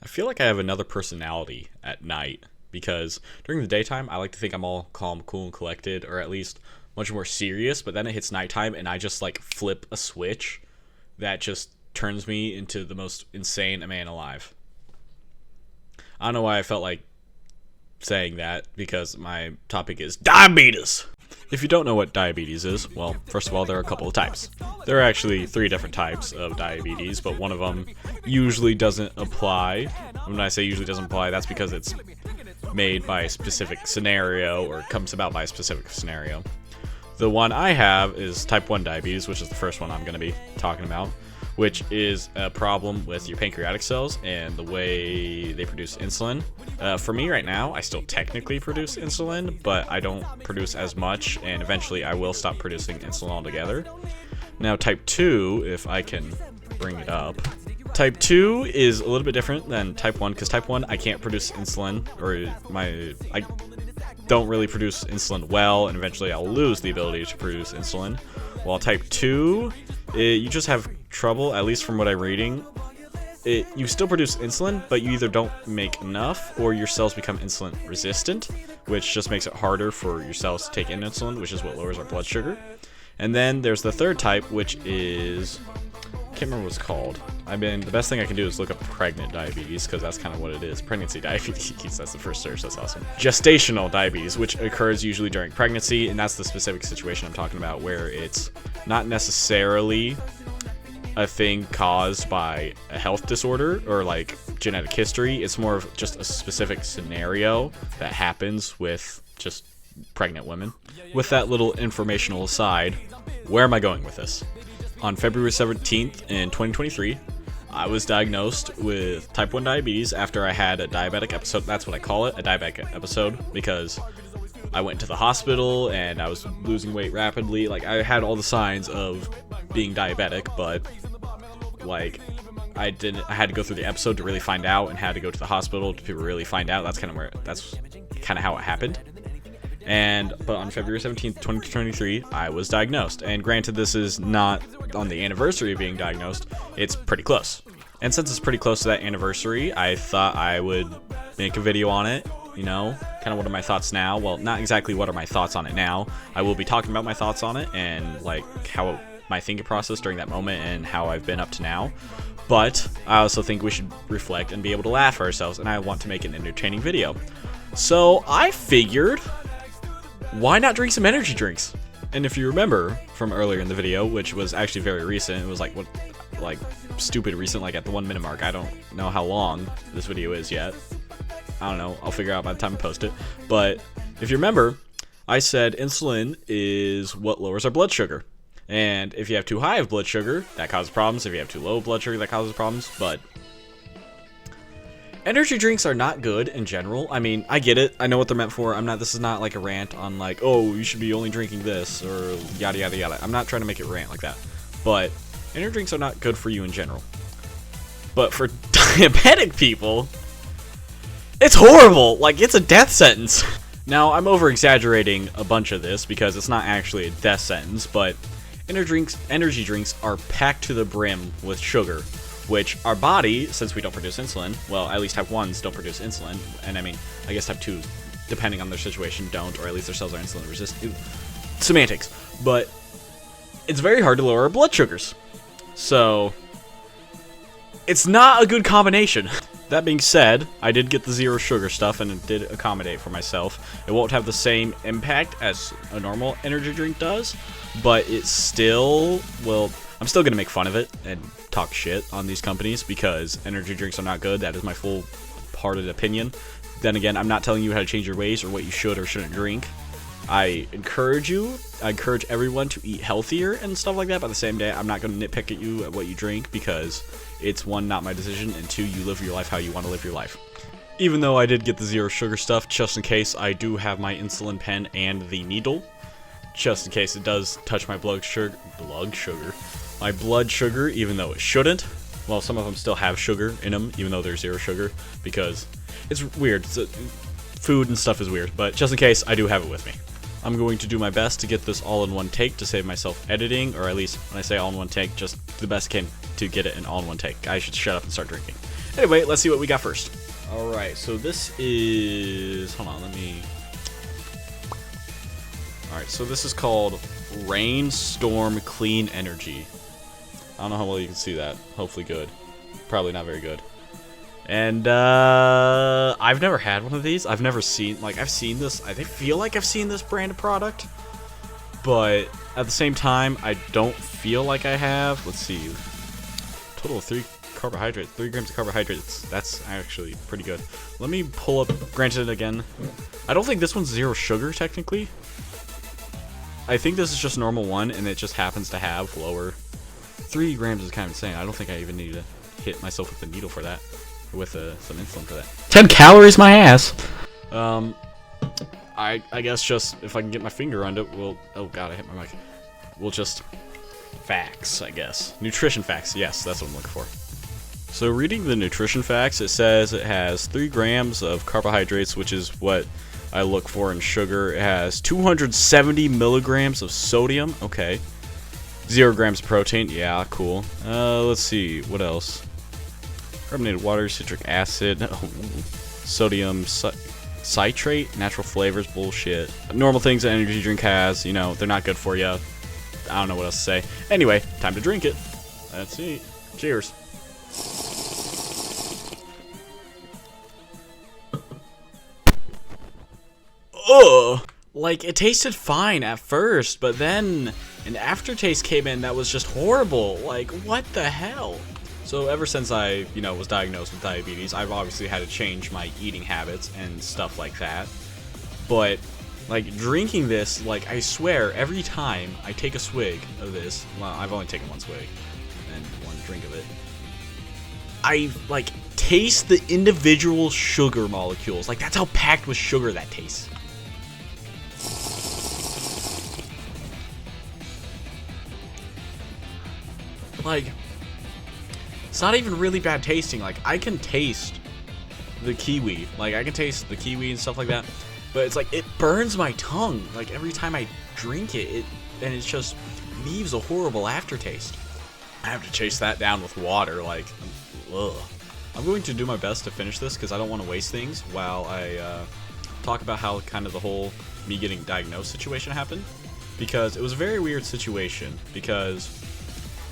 I feel like I have another personality at night because during the daytime, I like to think I'm all calm, cool, and collected, or at least much more serious, but then it hits nighttime and I just like flip a switch that just turns me into the most insane man alive. I don't know why I felt like saying that because my topic is diabetes. If you don't know what diabetes is, well, first of all, there are a couple of types. There are actually 3 different types of diabetes, but one of them usually doesn't apply. When I say usually doesn't apply, that's because it's made by a specific scenario or comes about by a specific scenario. The one I have is type 1 diabetes, which is the first one I'm going to be talking about, which is a problem with your pancreatic cells and the way they produce insulin. For me right now, I still technically produce insulin, but I don't produce as much, and eventually I will stop producing insulin altogether. Now, type 2, if I can bring it up. Type 2 is a little bit different than type 1, because type 1, I can't produce insulin, or I don't really produce insulin well, and eventually I'll lose the ability to produce insulin. While type 2, you just have trouble, at least from what I'm reading. You still produce insulin, but you either don't make enough, or your cells become insulin resistant, which just makes it harder for your cells to take in insulin, which is what lowers our blood sugar. And then there's the third type, which is, I can't remember what it's called. I mean, the best thing I can do is look up pregnant diabetes, because that's kind of what it is. Pregnancy diabetes, that's the first search, that's awesome. Gestational diabetes, which occurs usually during pregnancy, and that's the specific situation I'm talking about, where it's not necessarily a thing caused by a health disorder or like genetic history. It's more of just a specific scenario that happens with just pregnant women. With that little informational aside, where am I going with this? On February 17th in 2023, I was diagnosed with type 1 diabetes after I had a diabetic episode. That's what I call it, a diabetic episode, because I went to the hospital and I was losing weight rapidly. Like, I had all the signs of being diabetic, but like I had to go through the episode to really find out, and had to go to the hospital to really find out. That's kind of how it happened. But on February 17th, 2023, I was diagnosed. And granted, this is not on the anniversary of being diagnosed. It's pretty close. And since it's pretty close to that anniversary, I thought I would make a video on it. You know, kind of what are my thoughts now? Well, not exactly what are my thoughts on it now. I will be talking about my thoughts on it and like how my thinking process during that moment and how I've been up to now. But I also think we should reflect and be able to laugh at ourselves, and I want to make an entertaining video. So I figured, why not drink some energy drinks? And if you remember from earlier in the video, which was actually very recent, it was like stupid recent, like at the 1 minute mark. I don't know how long this video is yet. I don't know, I'll figure out by the time I post it. But if you remember, I said insulin is what lowers our blood sugar. And if you have too high of blood sugar, that causes problems. If you have too low blood sugar, that causes problems. But energy drinks are not good in general. I mean, I get it. I know what they're meant for. This is not like a rant on like, oh, you should be only drinking this or yada yada yada. I'm not trying to make it rant like that. But energy drinks are not good for you in general. But for diabetic people, it's horrible. Like, it's a death sentence. Now, I'm over-exaggerating a bunch of this because it's not actually a death sentence, but energy drinks are packed to the brim with sugar, which our body, since we don't produce insulin, well, at least type 1s don't produce insulin, and I mean, I guess type 2s, depending on their situation, don't, or at least their cells are insulin resistant. Semantics. But it's very hard to lower our blood sugars. So it's not a good combination. That being said, I did get the zero sugar stuff, and it did accommodate for myself. It won't have the same impact as a normal energy drink does, but it's still, well, I'm still going to make fun of it and talk shit on these companies because energy drinks are not good. That is my full-hearted opinion. Then again, I'm not telling you how to change your ways or what you should or shouldn't drink. I encourage everyone to eat healthier and stuff like that, but at the same day, I'm not going to nitpick at you at what you drink because it's, 1, not my decision, and 2, you live your life how you want to live your life. Even though I did get the zero sugar stuff, just in case, I do have my insulin pen and the needle, just in case it does touch my blood sugar, even though it shouldn't. Well, some of them still have sugar in them, even though they're zero sugar, because it's weird. Food and stuff is weird, but just in case, I do have it with me. I'm going to do my best to get this all in one take to save myself editing, or at least when I say all in one take, just the best I can to get it in all in one take. I should shut up and start drinking. Anyway, let's see what we got first. Alright, so this is... Hold on, let me... Alright, so this is called Rainstorm Clean Energy. I don't know how well you can see that. Hopefully good. Probably not very good. And, I've never had one of these. I've never seen... Like, I've seen this... I feel like I've seen this brand of product. But, at the same time, I don't feel like I have. Let's see. Total of 3 carbohydrates. 3 grams of carbohydrates. That's actually pretty good. Let me pull up... Granted, again, I don't think this one's 0 sugar, technically. I think this is just normal one, and it just happens to have lower... 3 grams is kind of insane. I don't think I even need to hit myself with a needle for that. With some insulin for that. 10 calories, my ass! I guess just, if I can get my finger on it, we'll... Oh god, I hit my mic. We'll just... Facts, I guess. Nutrition facts, yes, that's what I'm looking for. So reading the nutrition facts, it says it has 3 grams of carbohydrates, which is what I look for in sugar. It has 270 milligrams of sodium, okay. 0 grams of protein, yeah, cool. Let's see, what else? Carbonated water, citric acid, sodium citrate, natural flavors, bullshit. Normal things an energy drink has, you know, they're not good for you. I don't know what else to say. Anyway, time to drink it. Let's see. Cheers. Ugh! Like, it tasted fine at first, but then an aftertaste came in that was just horrible. Like, what the hell? So ever since I, you know, was diagnosed with diabetes, I've obviously had to change my eating habits and stuff like that. But, like, drinking this, like, I swear, every time I take a swig of this, well, I've only taken 1 swig and 1 drink of it, I, like, taste the individual sugar molecules. Like, that's how packed with sugar that tastes. Like, it's not even really bad tasting. Like, I can taste the kiwi. Like, I can taste the kiwi and stuff like that. But it's like, it burns my tongue. Like, every time I drink it, and it just leaves a horrible aftertaste. I have to chase that down with water. Like, ugh. I'm going to do my best to finish this because I don't want to waste things while I talk about how kind of the whole me getting diagnosed situation happened. Because it was a very weird situation. Because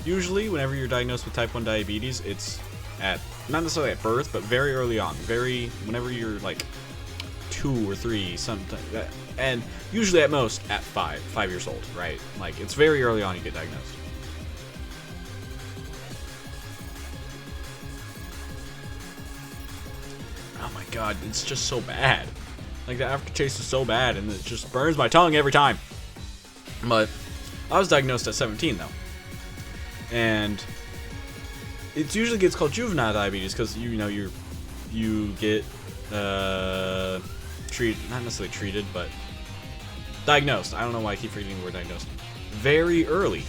usually, whenever you're diagnosed with type 1 diabetes, it's at, not necessarily at birth, but very early on. Whenever you're like 2 or 3, something, and usually at most at 5 years old, right? Like, it's very early on you get diagnosed. Oh my god, it's just so bad. Like, the aftertaste is so bad, and it just burns my tongue every time. But I was diagnosed at 17, though. And it usually gets called juvenile diabetes because you get treated, not necessarily treated, but diagnosed. I don't know why I keep reading the word diagnosed. Very early.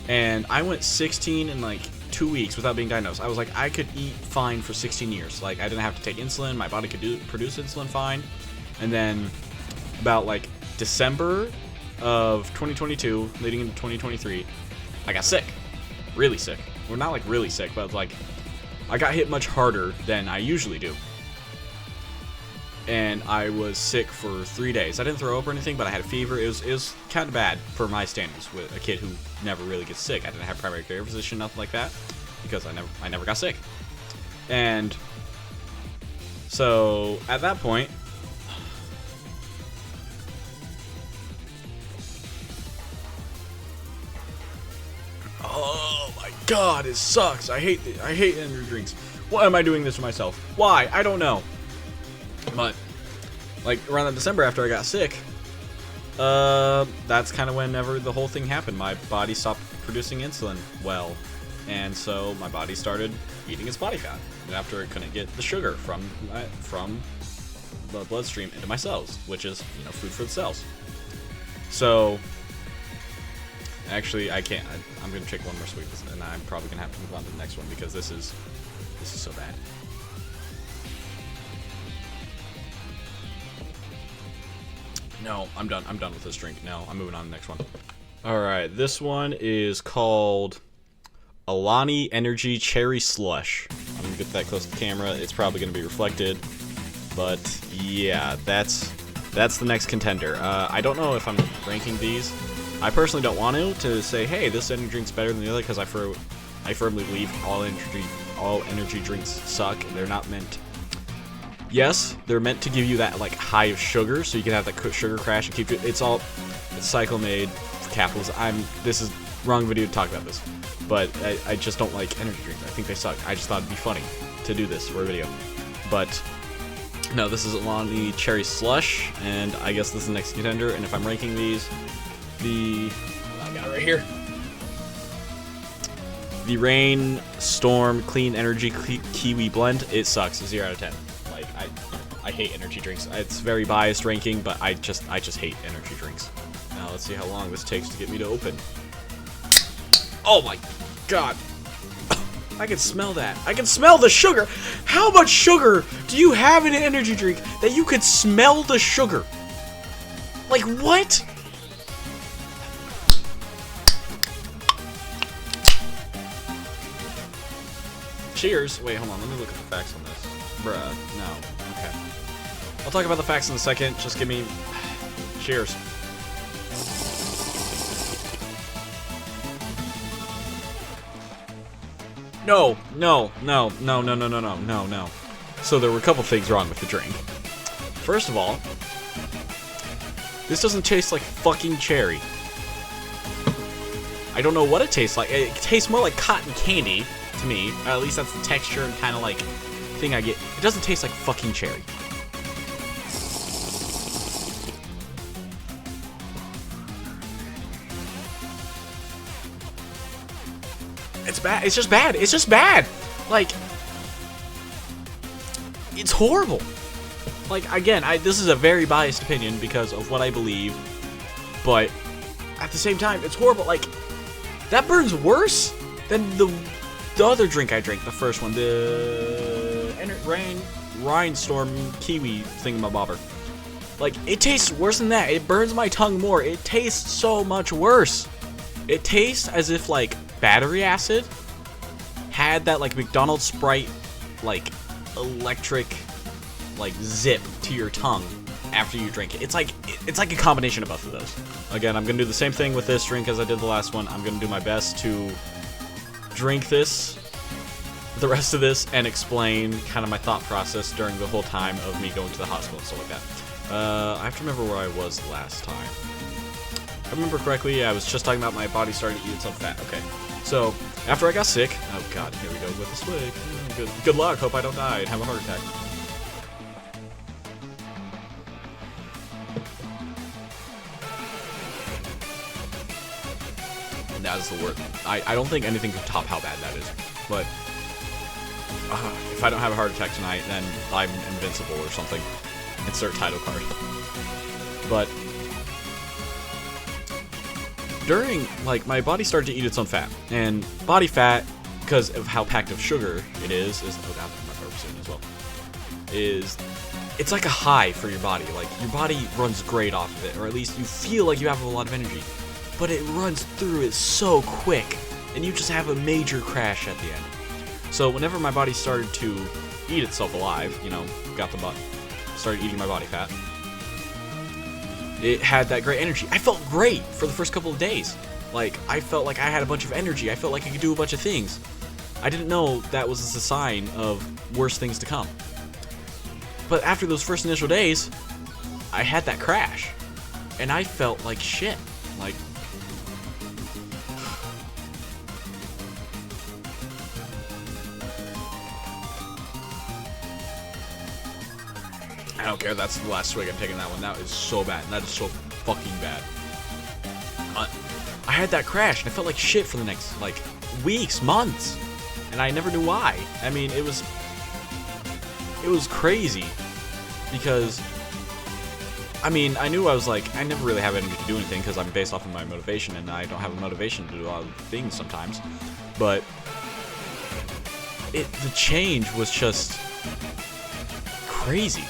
And I went 16 in like 2 weeks without being diagnosed. I was like, I could eat fine for 16 years. Like, I didn't have to take insulin. My body could produce insulin fine. And then about like December of 2022, leading into 2023, I got sick. Really sick. Well, not like really sick, but like I got hit much harder than I usually do. And I was sick for 3 days. I didn't throw up or anything, but I had a fever. It was kind of bad for my standards with a kid who never really gets sick. I didn't have primary care physician, nothing like that, because I never got sick. And so at that point, oh my god, it sucks. I hate energy drinks. Why am I doing this to myself? Why? I don't know. But like around that December after I got sick, that's kind of whenever the whole thing happened. My body stopped producing insulin well, and so my body started eating its body fat. And after it couldn't get the sugar from the bloodstream into my cells, which is, you know, food for the cells. So actually, I can't. I'm gonna take one more swig, and I'm probably gonna have to move on to the next one because this is so bad. No, I'm done. I'm done with this drink. No, I'm moving on to the next one. All right, this one is called Alani Energy Cherry Slush. I'm gonna get that close to the camera. It's probably gonna be reflected, but yeah, that's the next contender. I don't know if I'm ranking these. I personally don't want to say, hey, this energy drink's better than the other, because I firmly believe all energy drinks suck. They're not meant. Yes, they're meant to give you that like high of sugar, so you can have that sugar crash and keep it. It's cycle made for capitalism. This is wrong video to talk about this, but I just don't like energy drinks. I think they suck. I just thought it'd be funny to do this for a video, but no, this is Alani Cherry Slush, and I guess this is the next contender. And if I'm ranking these, I got it right here. The Rain Storm Clean Energy Kiwi Blend, it sucks. 0 out of 10. Like I hate energy drinks. It's very biased ranking, but I just hate energy drinks. Now let's see how long this takes to get me to open. Oh my god. I can smell that. I can smell the sugar. How much sugar do you have in an energy drink that you could smell the sugar? Like what? Cheers. Wait, hold on. Let me look at the facts on this. Bruh, no. Okay. I'll talk about the facts in a second. Just give me... Cheers. No. So there were a couple things wrong with the drink. First of all, this doesn't taste like fucking cherry. I don't know what it tastes like. It tastes more like cotton candy to me. At least that's the texture and kind of like thing I get. It doesn't taste like fucking cherry. It's bad. It's just bad. It's just bad. Like, it's horrible. Like, again, this is a very biased opinion because of what I believe, but at the same time, it's horrible. Like, that burns worse than the other drink I drank, the first one, the Rainstorm Kiwi thingamabobber. Like, it tastes worse than that. It burns my tongue more. It tastes so much worse. It tastes as if, like, battery acid had that, like, McDonald's Sprite, like, electric, like, zip to your tongue after you drink it. It's like a combination of both of those. Again, I'm gonna do the same thing with this drink as I did the last one. I'm gonna do my best to drink this, the rest of this, and explain kind of my thought process during the whole time of me going to the hospital and stuff like that. I have to remember where I was last time. If I remember correctly, I was just talking about my body starting to eat itself fat. Okay, so after I got sick, oh god, here we go with the swig. Good luck. Hope I don't die and have a heart attack. And that is the word. I don't think anything can top how bad that is. But if I don't have a heart attack tonight, then I'm invincible or something. Insert title card. But during, like, my body started to eat its own fat, and body fat, because of how packed of sugar it is oh god, my burp soon as well, it's like a high for your body. Like, your body runs great off of it, or at least you feel like you have a lot of energy, but it runs through it so quick, and you just have a major crash at the end. So whenever my body started to eat itself alive, you know, started eating my body fat, it had that great energy. I felt great for the first couple of days. Like, I felt like I had a bunch of energy. I felt like I could do a bunch of things. I didn't know that was a sign of worse things to come. But after those first initial days, I had that crash. And I felt like shit. Like, I don't care, that's the last swig I'm taking that one. That is so bad. That is so fucking bad. I had that crash, and I felt like shit for the next, like, weeks, months. And I never knew why. I mean, it was crazy. Because, I mean, I knew I was like, I never really have energy to do anything because I'm based off of my motivation, and I don't have a motivation to do a lot of things sometimes. But the change was just crazy.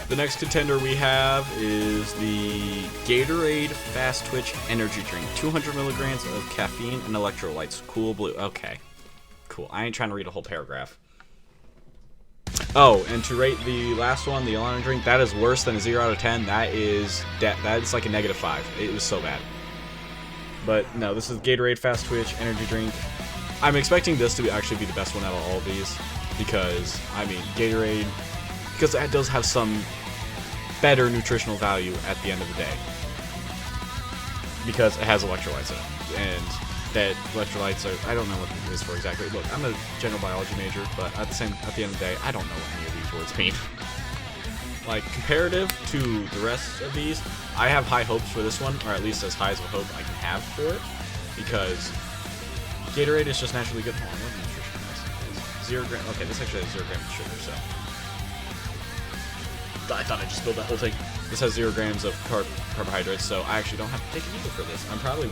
The next contender we have is the Gatorade Fast Twitch Energy Drink. 200 milligrams of caffeine and electrolytes. Cool blue. Okay. Cool. I ain't trying to read a whole paragraph. Oh, and to rate the last one, the Alani drink, that is worse than a 0 out of 10. That's like a -5. It was so bad. But no, this is Gatorade Fast Twitch energy drink. I'm expecting this to actually be the best one out of all of these because, I mean, Gatorade, because it does have some better nutritional value at the end of the day. Because it has electrolytes in it, and that electrolytes are, I don't know what it is for exactly. Look, I'm a general biology major, but at the end of the day, I don't know what any of these words mean. Like, comparative to the rest of these, I have high hopes for this one, or at least as high as a hope I can have for it, because Gatorade is just naturally good. Hold on, what nutrition is 0 gram? Okay, this actually has 0 grams of sugar, so I thought I just spilled that whole thing. This has 0 grams of carbohydrates, so I actually don't have to take a needle for this. I probably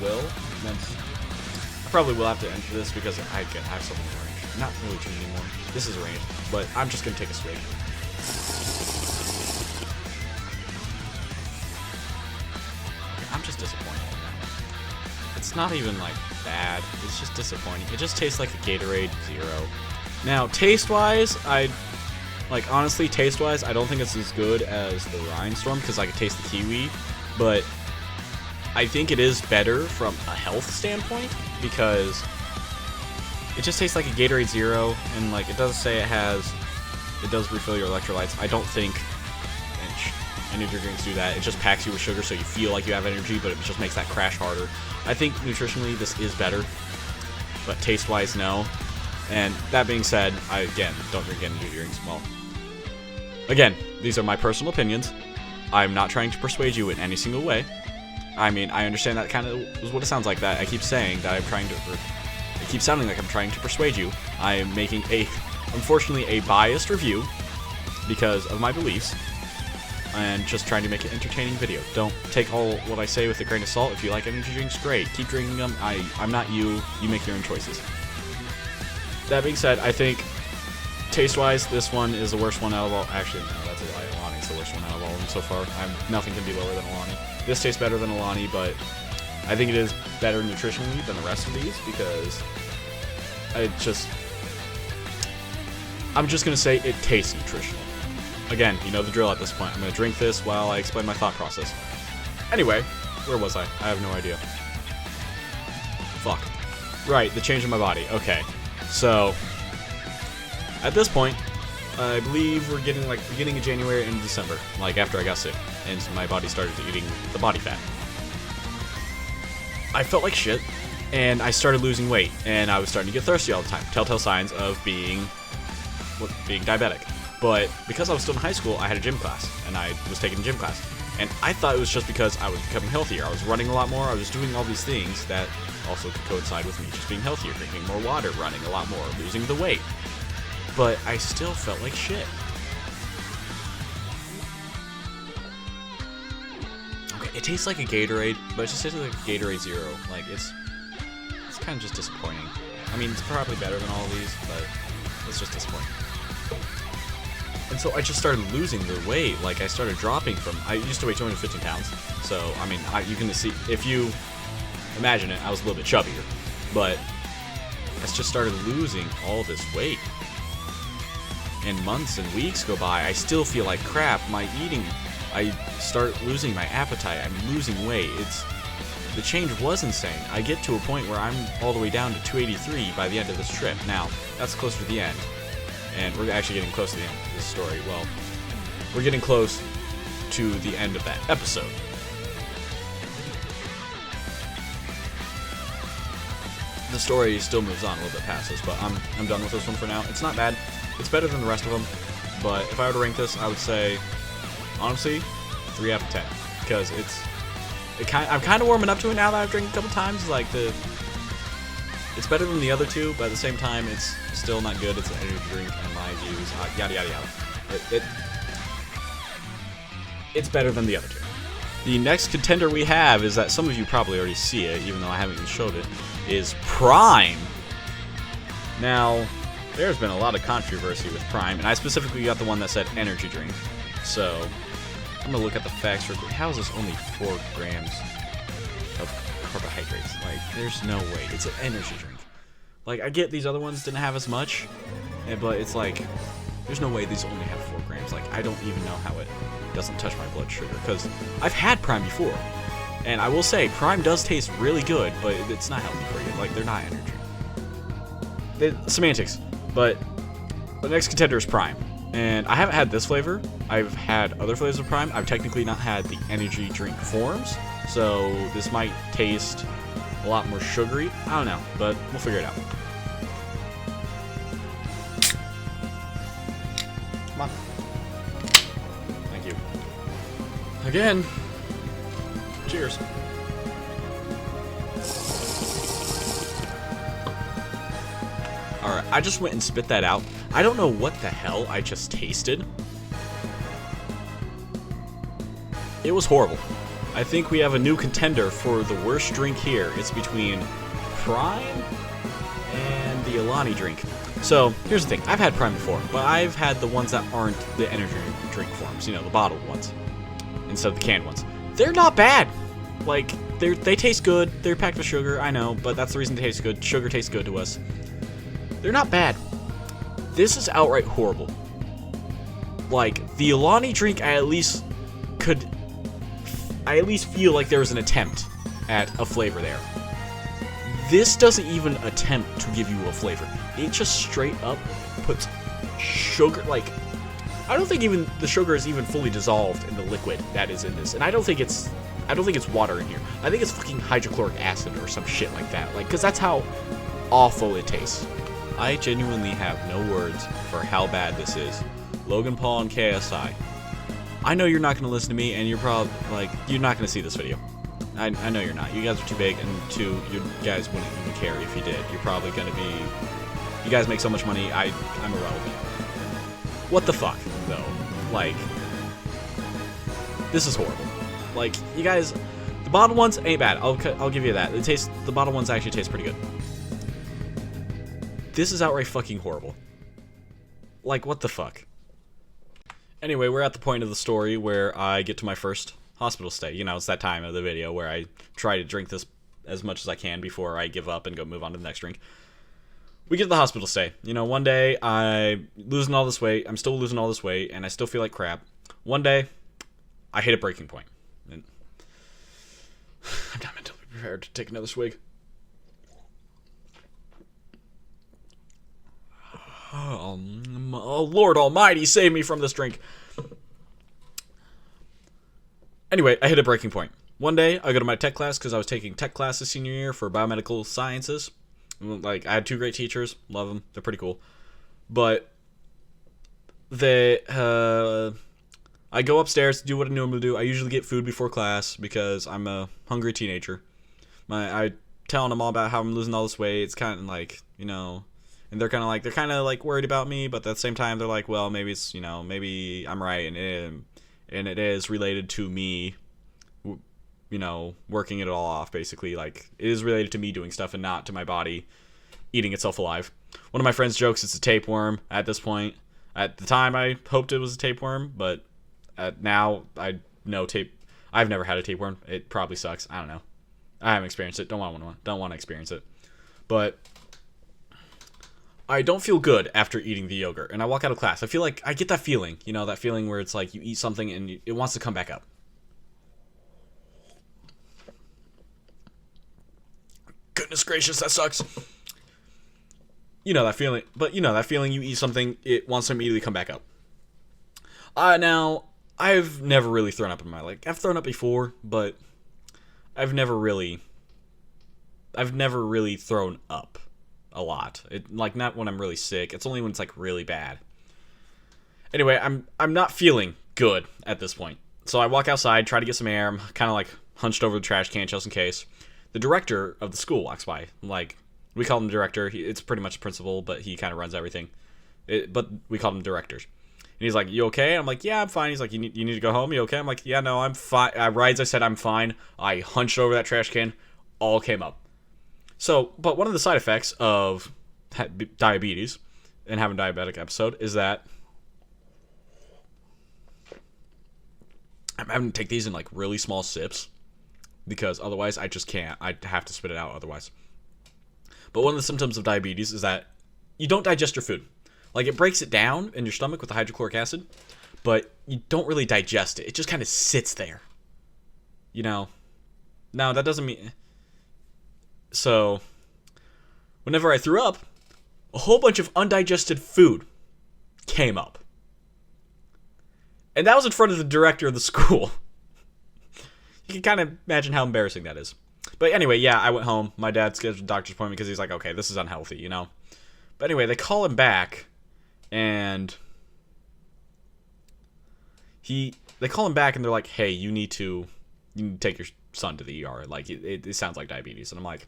will have to enter this because I have something arranged. Not really too anymore. This is arranged, but I'm just gonna take a swig. I'm just disappointed now. It's not even like bad. It's just disappointing. It just tastes like a Gatorade Zero. Now, taste-wise, honestly, taste-wise, I don't think it's as good as the Rhinestorm because I could taste the kiwi, but I think it is better from a health standpoint because it just tastes like a Gatorade Zero, and like it does say it does refill your electrolytes. I don't think energy drinks do that. It just packs you with sugar so you feel like you have energy, but it just makes that crash harder. I think nutritionally this is better, but taste-wise, no. And that being said, again, don't drink energy drinks. Well, again, these are my personal opinions. I'm not trying to persuade you in any single way. I mean, I understand that kind of is what it sounds like, that I keep saying that it keeps sounding like I'm trying to persuade you. I am making unfortunately, a biased review because of my beliefs, and just trying to make an entertaining video. Don't take all what I say with a grain of salt. If you like energy drinks, great. Keep drinking them. I'm not you. You make your own choices. That being said, I think taste-wise, this one is the worst one out of all. Actually, no, that's a lie. Alani's the worst one out of all of them so far. Nothing can be lower than Alani. This tastes better than Alani, but I think it is better nutritionally than the rest of these because I'm just gonna say it tastes nutritional. Again, you know the drill at this point. I'm gonna drink this while I explain my thought process. Anyway, where was I? I have no idea. Fuck. Right, the change in my body. Okay. So, at this point, I believe we're getting like beginning of January and December, like after I got sick, and my body started eating the body fat. I felt like shit, and I started losing weight, and I was starting to get thirsty all the time. Telltale signs of being diabetic. But because I was still in high school, I had a gym class, and I was taking a gym class. And I thought it was just because I was becoming healthier. I was running a lot more, I was doing all these things that also could coincide with me just being healthier, drinking more water, running a lot more, losing the weight. But I still felt like shit. Okay, it tastes like a Gatorade, but it just tastes like a Gatorade Zero. Like, it's kind of just disappointing. I mean, it's probably better than all of these, but it's just disappointing. And so I just started losing the weight. Like, I started dropping from, I used to weigh 215 pounds. So, I mean, you can see, if you imagine it, I was a little bit chubbier. But I just started losing all this weight. And months and weeks go by, I still feel like crap. I start losing my appetite. I'm losing weight. The change was insane. I get to a point where I'm all the way down to 283 by the end of this trip. Now, that's close to the end. And we're actually getting close to the end of this story. Well, we're getting close to the end of that episode. The story still moves on a little bit past this, but I'm done with this one for now. It's not bad. It's better than the rest of them, but if I were to rank this, I would say, honestly, 3 out of 10. Because I'm kind of warming up to it now that I've drank a couple times. Like, it's better than the other two, but at the same time, it's still not good. It's an energy drink, and my views, yada yada yada. It's better than the other two. The next contender we have is that some of you probably already see it, even though I haven't even showed it, is Prime. Now, there's been a lot of controversy with Prime, and I specifically got the one that said energy drink. So, I'm going to look at the facts real quick. How is this only 4 grams of carbohydrates? Like, there's no way. It's an energy drink. Like, I get these other ones didn't have as much, but it's like, There's no way these only have 4 grams. Like, I don't even know how it doesn't touch my blood sugar, because I've had Prime before. And I will say, Prime does taste really good, but it's not healthy for you. Like, they're not energy. Semantics. But the next contender is Prime. And I haven't had this flavor. I've had other flavors of Prime. I've technically not had the energy drink forms. So this might taste a lot more sugary. I don't know, but we'll figure it out. Come on. Thank you. Again. Cheers. Alright, I just went and spit that out. I don't know what the hell I just tasted. It was horrible. I think we have a new contender for the worst drink here. It's between Prime and the Alani drink. So, here's the thing. I've had Prime before, but I've had the ones that aren't the energy drink forms. You know, the bottled ones. Instead of the canned ones. They're not bad. Like, they taste good. They're packed with sugar, I know, but that's the reason they taste good. Sugar tastes good to us. They're not bad. This is outright horrible. Like, the Alani drink, I at least feel like there was an attempt at a flavor there. This doesn't even attempt to give you a flavor. It just straight up puts sugar, like, I don't think even the sugar is even fully dissolved in the liquid that is in this. And I don't think it's water in here. I think it's fucking hydrochloric acid or some shit like that. Like, cause that's how awful it tastes. I genuinely have no words for how bad this is. Logan Paul and KSI. I know you're not going to listen to me, and you're probably, like, you're not going to see this video. I know you're not. You guys are too big, and you guys wouldn't even care if you did. You're probably going to be, you guys make so much money, I'm irrelevant. What the fuck, though? Like, this is horrible. Like, you guys, the bottled ones ain't bad. I'll give you that. The bottled ones actually taste pretty good. This is outright fucking horrible. Like, what the fuck? Anyway, we're at the point of the story where I get to my first hospital stay. You know, it's that time of the video where I try to drink this as much as I can before I give up and go move on to the next drink. We get to the hospital stay. You know, one day I'm losing all this weight. I'm still losing all this weight, and I still feel like crap. One day, I hit a breaking point. And I'm not mentally prepared to take another swig. Oh, Lord Almighty, save me from this drink. Anyway, I hit a breaking point. One day, I go to my tech class because I was taking tech class this senior year for biomedical sciences. Like, I had 2 great teachers. Love them. They're pretty cool. But I go upstairs to do what I normally do. I usually get food before class because I'm a hungry teenager. I telling them all about how I'm losing all this weight. It's kind of like, you know... And they're kind of like worried about me, but at the same time, they're like, well, maybe it's, you know, maybe I'm right, and it is related to me, you know, working it all off, basically. Like, it is related to me doing stuff and not to my body eating itself alive. One of my friends jokes it's a tapeworm at this point. At the time, I hoped it was a tapeworm, but now I know I've never had a tapeworm. It probably sucks. I don't know. I haven't experienced it. Don't want to experience it. But I don't feel good after eating the yogurt, and I walk out of class. I feel like I get that feeling, you know, that feeling where it's like you eat something and it wants to come back up. Goodness gracious, that sucks. You know that feeling, but you know that feeling you eat something, it wants to immediately come back up. Now, I've never really thrown up in my life. I've thrown up before, but I've never really thrown up a lot. Like, not when I'm really sick. It's only when it's like really bad. Anyway, I'm not feeling good at this point. So I walk outside, try to get some air. I'm kind of like hunched over the trash can just in case. The director of the school walks by. Like, we call him director. It's pretty much the principal, but he kind of runs everything. But we call him directors. And he's like, "You okay?" I'm like, "Yeah, I'm fine." He's like, you need to go home? You okay?" I'm like, "Yeah, no, I'm fine." Right as I said I'm fine, I hunched over that trash can. All came up. So, but one of the side effects of diabetes and having a diabetic episode is that I'm having to take these in like really small sips because otherwise I just can't. I have to spit it out otherwise. But one of the symptoms of diabetes is that you don't digest your food. Like, it breaks it down in your stomach with the hydrochloric acid, but you don't really digest it. It just kind of sits there. You know? Now, that doesn't mean... So, whenever I threw up, a whole bunch of undigested food came up. And that was in front of the director of the school. You can kind of imagine how embarrassing that is. But anyway, yeah, I went home. My dad scheduled a doctor's appointment because he's like, okay, this is unhealthy, you know? But anyway, they call him back, and they call him back, and they're like, hey, you need to take your son to the ER. Like, it sounds like diabetes. And I'm like,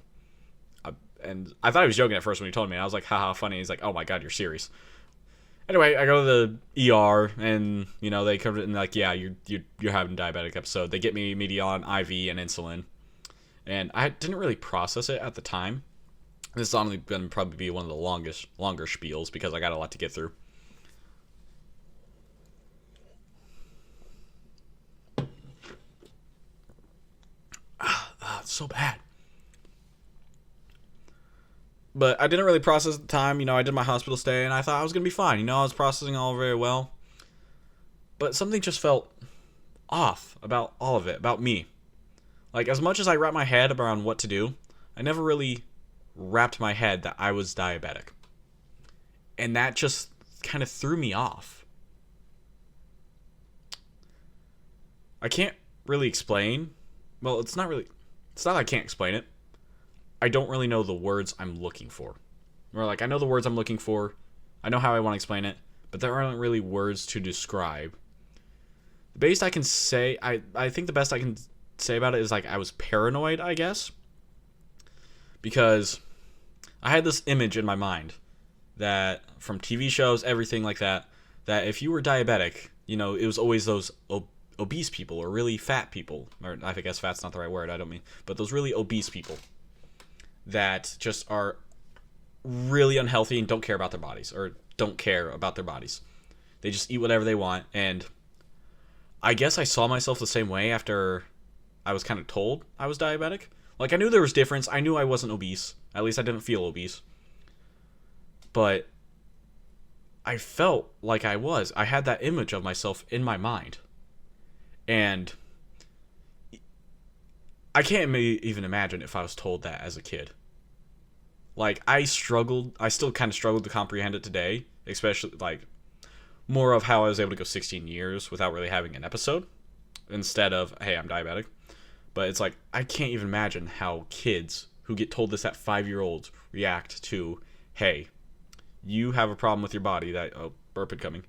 and I thought he was joking at first when he told me. I was like, haha, funny. He's like, oh my God, you're serious. Anyway, I go to the ER, and, you know, they come and like, yeah, you're having a diabetic episode. They get me immediately on IV and insulin. And I didn't really process it at the time. This is only going to probably be one of the longer spiels because I got a lot to get through. It's so bad. But I didn't really process at the time. You know, I did my hospital stay, and I thought I was going to be fine. You know, I was processing all very well. But something just felt off about all of it, about me. Like, as much as I wrapped my head around what to do, I never really wrapped my head that I was diabetic. And that just kind of threw me off. I can't really explain. Well, it's not that I can't explain it. I don't really know the words I'm looking for. Or, like, I know the words I'm looking for. I know how I want to explain it. But there aren't really words to describe. The best I can say, I think the best I can say about it is, like, I was paranoid, I guess. Because I had this image in my mind that, from TV shows, everything like that, that if you were diabetic, you know, it was always those obese people or really fat people. Or I guess fat's not the right word, I don't mean. But those really obese people that just are really unhealthy and don't care about their bodies, or don't care about their bodies. They just eat whatever they want, and I guess I saw myself the same way after I was kind of told I was diabetic. Like, I knew there was difference. I knew I wasn't obese. At least I didn't feel obese. But I felt like I was. I had that image of myself in my mind. And I can't even imagine if I was told that as a kid. Like, I still kind of struggled to comprehend it today, especially, like, more of how I was able to go 16 years without really having an episode, instead of, hey, I'm diabetic. But it's like, I can't even imagine how kids who get told this at 5-year-olds react to, hey, you have a problem with your body that, oh, burping coming.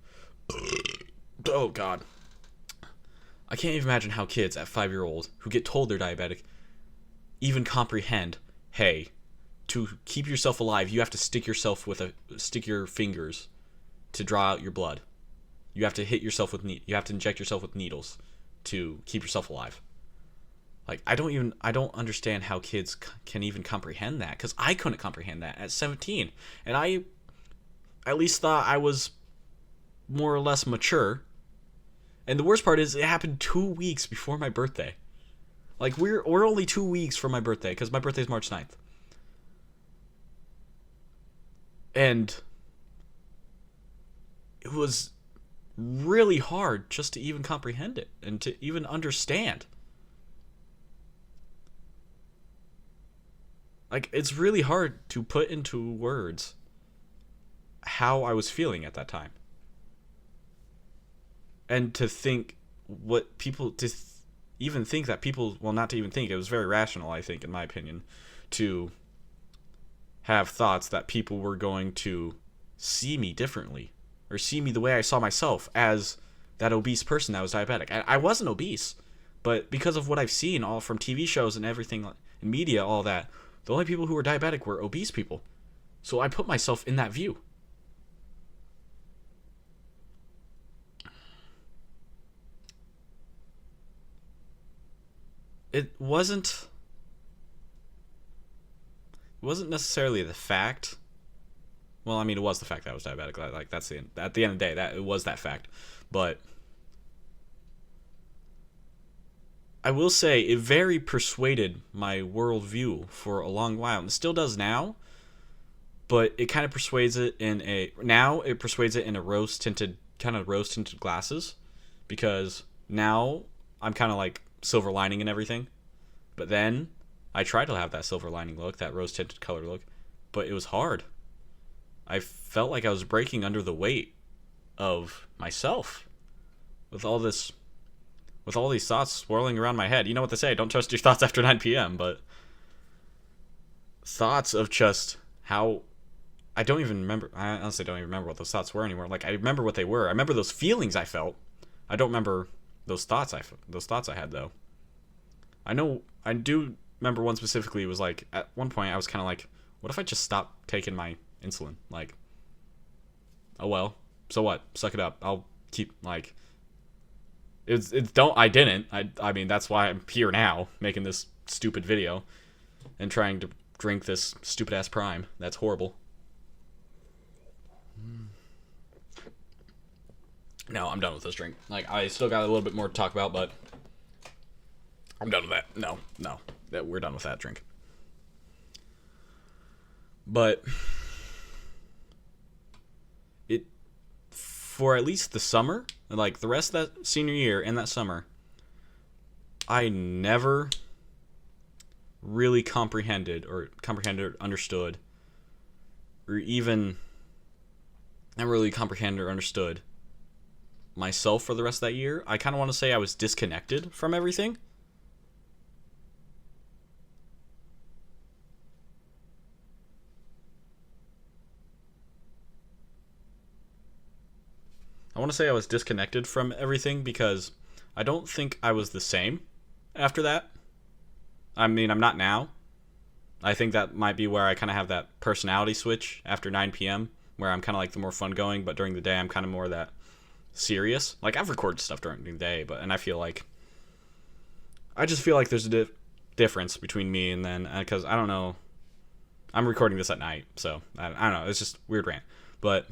Oh, God. I can't even imagine how kids at 5-year-olds who get told they're diabetic even comprehend, hey, to keep yourself alive, you have to stick your fingers to draw out your blood. You have to you have to inject yourself with needles to keep yourself alive. Like, I don't understand how kids can even comprehend that, because I couldn't comprehend that at 17. And I at least thought I was more or less mature. And the worst part is, it happened 2 weeks before my birthday. Like, we're only 2 weeks from my birthday, because my birthday is March 9th. And it was really hard just to even comprehend it, and to even understand. Like, it's really hard to put into words how I was feeling at that time. And to think what people, even think that people, well, not to even think, it was very rational, I think, in my opinion, to have thoughts that people were going to see me differently, or see me the way I saw myself, as that obese person that was diabetic. I wasn't obese, but because of what I've seen all from TV shows and everything, in media, all that, the only people who were diabetic were obese people. So I put myself in that view. It wasn't necessarily the fact. Well, I mean, it was the fact that I was diabetic. Like, that's at the end of the day, that it was that fact. But I will say it very persuaded my worldview for a long while, and it still does now. but it kind of persuades it in a rose tinted glasses, because now I'm kind of like silver lining and everything. But then I tried to have that silver lining look, that rose tinted color look, but it was hard. I felt like I was breaking under the weight of myself with all these thoughts swirling around my head. You know what they say, don't trust your thoughts after 9 p.m., but thoughts of just how I honestly don't even remember what those thoughts were anymore. Like, I remember what they were. I remember those feelings I felt. I don't remember those thoughts I had, though. I do remember one specifically. Was like, at one point I was kind of like, what if I just stopped taking my insulin? Like, oh well, so what? Suck it up. I'll keep, like, I didn't. I mean, that's why I'm here now, making this stupid video and trying to drink this stupid ass Prime. That's horrible. No, I'm done with this drink. Like, I still got a little bit more to talk about, but I'm done with that. No, we're done with that drink. But for at least the summer, like the rest of that senior year and that summer, I never really comprehended or understood, or even never really comprehended or understood myself for the rest of that year. I kind of want to say I was disconnected from everything. I want to say I was disconnected from everything because I don't think I was the same after that. I mean, I'm not now. I think that might be where I kind of have that personality switch after 9 p.m., where I'm kind of like the more fun going, but during the day I'm kind of more that serious. Like, I've recorded stuff during the day, I just feel like there's a difference between me and then, because I don't know, I'm recording this at night, so I don't know, it's just weird rant, but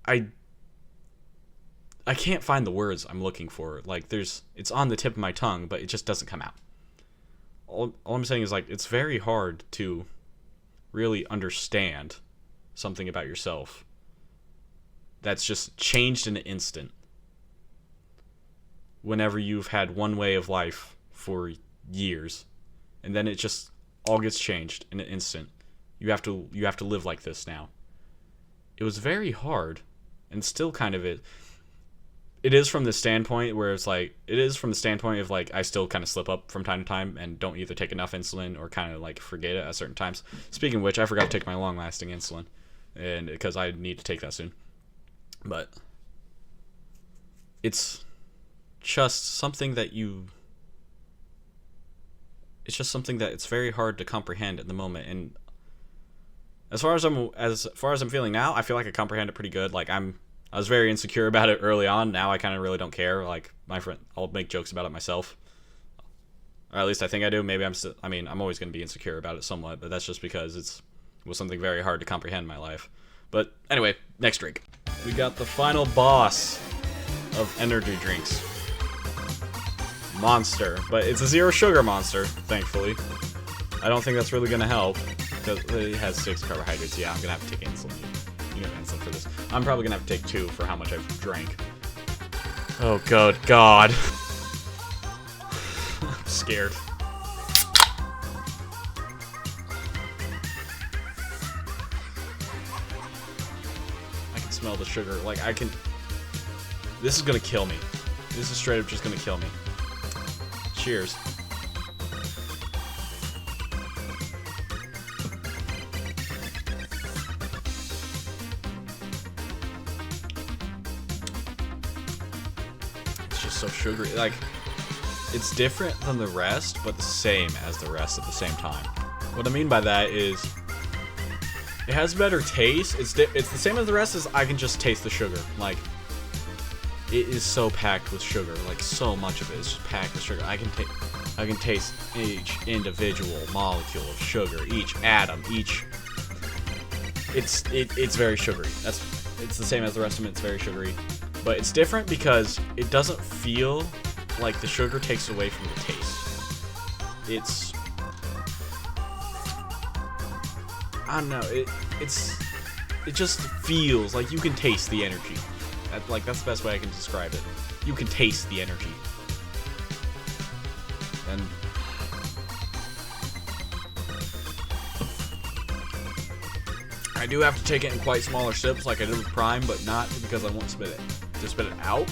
I can't find the words I'm looking for. Like, it's on the tip of my tongue, but it just doesn't come out. All I'm saying is, like, it's very hard to really understand something about yourself that's just changed in an instant. Whenever you've had one way of life for years, and then it just all gets changed in an instant. You have to live like this now. It was very hard, and still kind of it. It is from the standpoint where it's like, I still kind of slip up from time to time and don't either take enough insulin or kind of like forget it at certain times. Speaking of which, I forgot to take my long-lasting insulin, and because I need to take that soon. But it's just something that it's very hard to comprehend at the moment. And as far as I'm feeling now, I feel like I comprehend it pretty good. Like, I was very insecure about it early on. Now I kind of really don't care. Like, I'll make jokes about it myself. Or at least I think I do. Maybe I'm always going to be insecure about it somewhat, but that's just because it was something very hard to comprehend in my life. But anyway, next drink. We got the final boss of energy drinks. Monster. But it's a zero sugar Monster, thankfully. I don't think that's really going to help, because it has 6 carbohydrates. Yeah, I'm going to have to take insulin. You know, insulin for this. I'm probably going to have to take 2 for how much I've drank. Oh, good God. I'm scared. I can smell the sugar. Like, this is going to kill me. This is straight up just going to kill me. Cheers. So sugary. Like, it's different than the rest, but the same as the rest at the same time. What I mean by that is, it has better taste. It's the same as the rest, as I can just taste the sugar. Like, it is so packed with sugar. Like, so much of it is just packed with sugar. I can taste each individual molecule of sugar, each atom, it's very sugary. It's the same as the rest of it. It's very sugary. But it's different because it doesn't feel like the sugar takes away from the taste. I don't know. It just feels like you can taste the energy. That's the best way I can describe it. You can taste the energy. And I do have to take it in quite smaller sips like I did with Prime, but not because I won't spit it out,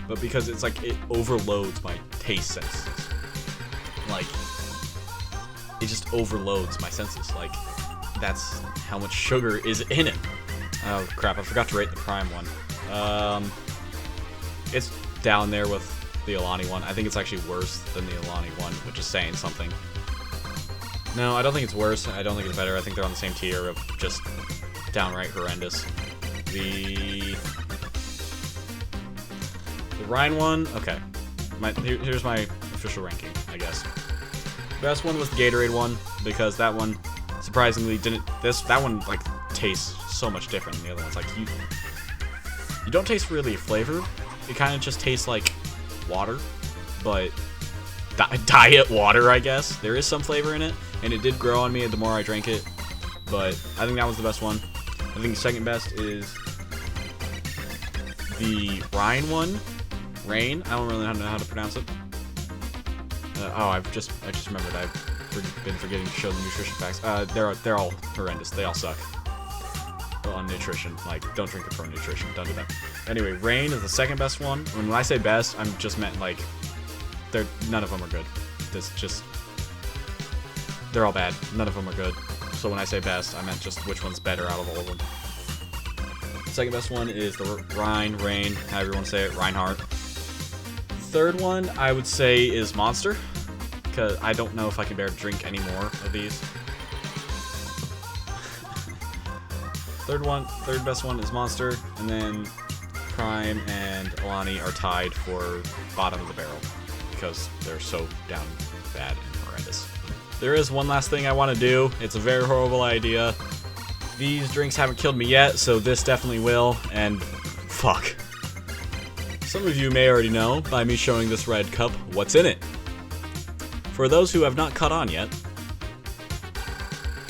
but because it's like it overloads my taste senses. Like, it just overloads my senses. Like, that's how much sugar is in it. Oh crap, I forgot to rate the Prime one. It's down there with the Alani one. I think it's actually worse than the Alani one, which is saying something. No, I don't think it's worse. I don't think it's better. I think they're on the same tier of just downright horrendous. The Rhine one, okay. Here's my official ranking, I guess. Best one was the Gatorade one, because that one surprisingly didn't. That one like tastes so much different than the other ones. Like you don't taste really flavor. It kind of just tastes like water, but diet water, I guess. There is some flavor in it, and it did grow on me the more I drank it. But I think that was the best one. I think the second best is the Rhine one. Rain. I don't really know how to pronounce it. I just remembered. I've been forgetting to show the nutrition facts. They're all horrendous. They all suck on nutrition. Like, don't drink it for nutrition. Don't do that. Anyway, Rain is the second best one. When I say best, I'm just meant like none of them are good. They're all bad. None of them are good. So when I say best, I meant just which one's better out of all of them. The second best one is the Rain, however you want to say it, Reinhardt. Third one I would say is Monster, because I don't know if I can bear to drink any more of these. Third best one is Monster, and then Prime and Alani are tied for bottom of the barrel because they're so down bad and horrendous. There is one last thing I want to do. It's a very horrible idea. These drinks haven't killed me yet, so this definitely will, and fuck. Some of you may already know, by me showing this red cup, what's in it. For those who have not caught on yet,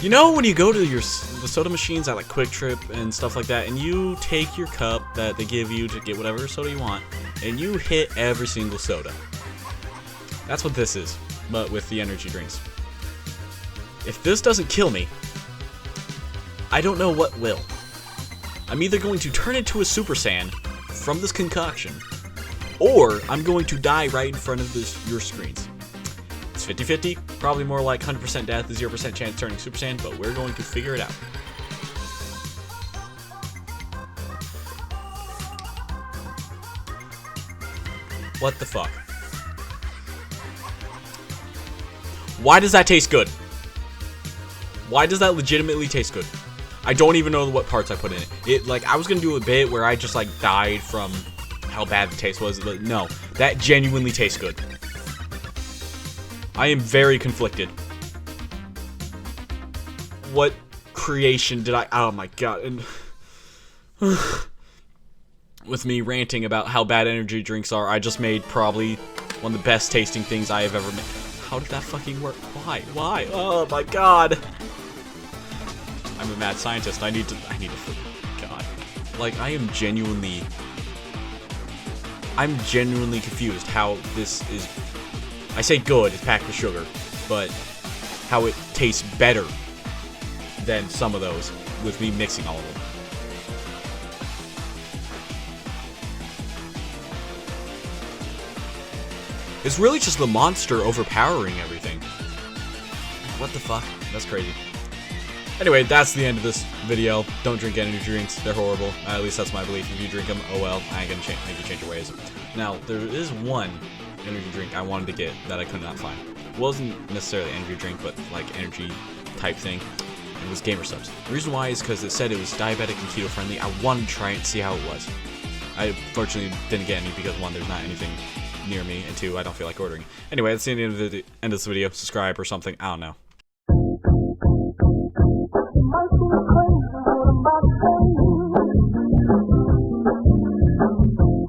you know when you go to the soda machines at like Quick Trip and stuff like that, and you take your cup that they give you to get whatever soda you want, and you hit every single soda. That's what this is, but with the energy drinks. If this doesn't kill me, I don't know what will. I'm either going to turn into a Super Saiyan from this concoction, or I'm going to die right in front of your screens. It's 50-50, probably more like 100% death, 0% chance turning Super Saiyan, but we're going to figure it out. What the fuck? Why does that taste good? Why does that legitimately taste good? I don't even know what parts I put in it. Like, I was gonna do a bit where I just like died from how bad the taste was, but no, that genuinely tastes good. I am very conflicted. What creation did I? Oh my god! And with me ranting about how bad energy drinks are, I just made probably one of the best tasting things I have ever made. How did that fucking work? Why? Why? Oh my god! I'm a mad scientist. I need to. God, like I'm genuinely confused how this is. I say good, it's packed with sugar, but how it tastes better than some of those with me mixing all of them. It's really just the Monster overpowering everything. What the fuck? That's crazy. Anyway, that's the end of this video. Don't drink energy drinks. They're horrible. At least that's my belief. If you drink them, oh well. I ain't gonna make you change your ways. Now, there is one energy drink I wanted to get that I could not find. It wasn't necessarily an energy drink, but like energy type thing. It was Gamer Subs. The reason why is because it said it was diabetic and keto friendly. I wanted to try it and see how it was. I fortunately didn't get any because one, there's not anything near me, and two, I don't feel like ordering. Anyway, that's the end of this video. Subscribe or something. I don't know.